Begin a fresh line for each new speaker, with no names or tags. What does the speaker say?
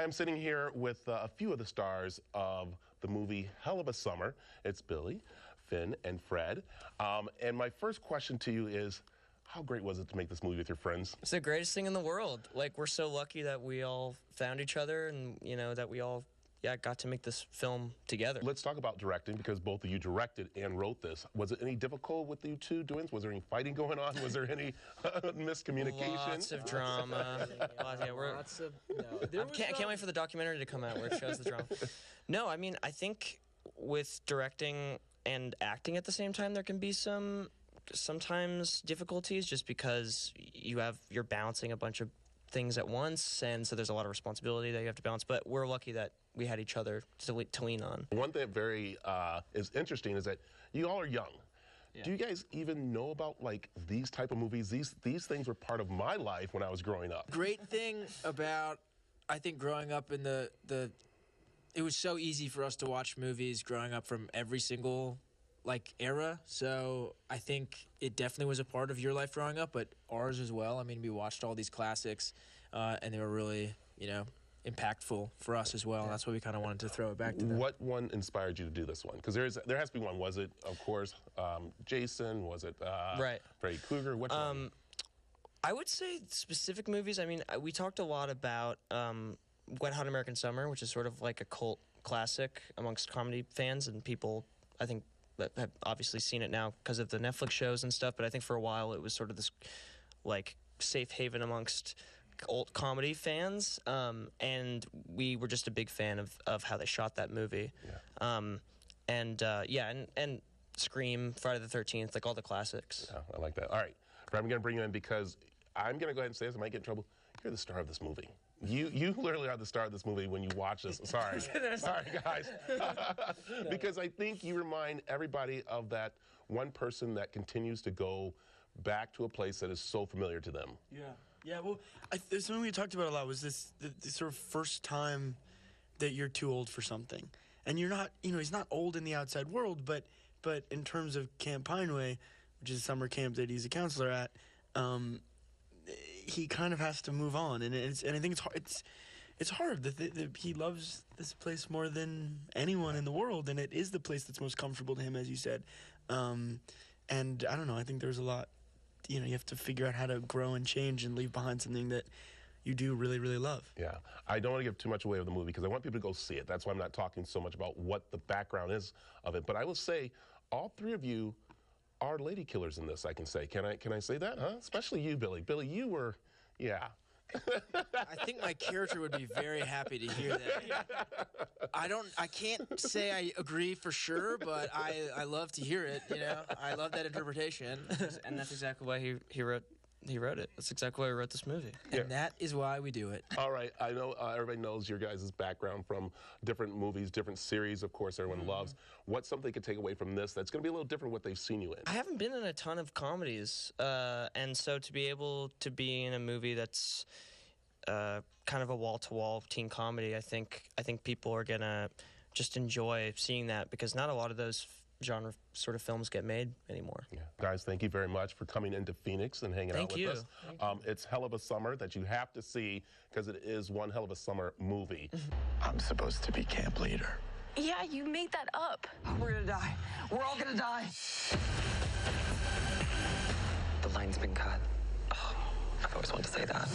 I am sitting here with a few of the stars of the movie Hell of a Summer. It's Billy, Finn, and Fred. And my first question to you is, how great was it to make this movie with your friends?
It's the greatest thing in the world. Like, we're so lucky that we all found each other and, you know, that we all, got to make this film together.
Let's talk about directing, because both of you directed and wrote this. Was it any difficult with you two doing this? Was there any fighting going on? Was there any miscommunication?
Lots of drama. Can't wait for the documentary to come out where it shows the drama. No, I mean, I think with directing and acting at the same time, there can be sometimes difficulties, just because you're balancing a bunch of things at once, and so there's a lot of responsibility that you have to balance, but we're lucky that we had each other to lean on.
One thing that very is interesting is that you all are young. Yeah. Do you guys even know about, like, these type of movies? These things were part of my life when I was growing up.
Great thing about, I think, growing up in it was so easy for us to watch movies growing up from every single era, so I think it definitely was a part of your life growing up, but ours as well. I mean, we watched all these classics, and they were really, impactful for us as well. That's why we kind of wanted to throw it back to them.
What one inspired you to do this one? Because there has to be one. Was it, of course, Jason? Was it Freddy Krueger? Which one?
I would say specific movies. I mean, we talked a lot about Wet Hot American Summer, which is sort of like a cult classic amongst comedy fans and people, I think, that have obviously seen it now because of the Netflix shows and stuff, but I think for a while it was sort of this, safe haven amongst old comedy fans, and we were just a big fan of how they shot that movie. Yeah. And Scream, Friday the 13th, all the classics.
Yeah, I like that. All right, Fred, I'm going to bring you in because I'm going to go ahead and say this, I might get in trouble. You're the star of this movie. You literally are the star of this movie when you watch this. Sorry. Sorry, guys. Because I think you remind everybody of that one person that continues to go back to a place that is so familiar to them.
Yeah, well, something we talked about a lot was the sort of first time that you're too old for something. And you're not, he's not old in the outside world, but in terms of Camp Pineway, which is a summer camp that he's a counselor at, he kind of has to move on, and I think it's hard that he loves this place more than anyone in the world, and it is the place that's most comfortable to him, as you said. And I don't know, I think there's a lot, you have to figure out how to grow and change and leave behind something that you do really, really love.
Yeah, I don't want to give too much away of the movie because I want people to go see it. That's why I'm not talking so much about what the background is of it. But I will say, all three of you are lady killers in this, I can say. Can I say that, huh? Especially you, Billy. Billy, you were, yeah.
I think my character would be very happy to hear that. I can't say I agree for sure, but I love to hear it, I love that interpretation.
And that's exactly why he wrote it. That's exactly why he wrote this movie.
And that is why we do it.
All right, I know everybody knows your guys' background from different movies, different series, of course, everyone loves. What's something they could take away from this that's going to be a little different what they've seen you in?
I haven't been in a ton of comedies, and so to be able to be in a movie that's kind of a wall-to-wall teen comedy, I think people are going to just enjoy seeing that, because not a lot of those genre sort of films get made anymore.
Yeah. Guys, thank you very much for coming into Phoenix and hanging out with us. It's Hell of a Summer that you have to see because it is one hell of a summer movie.
I'm supposed to be camp leader.
Yeah, you made that up.
We're gonna die. We're all gonna die. The line's been cut. Oh, I've always wanted to say that.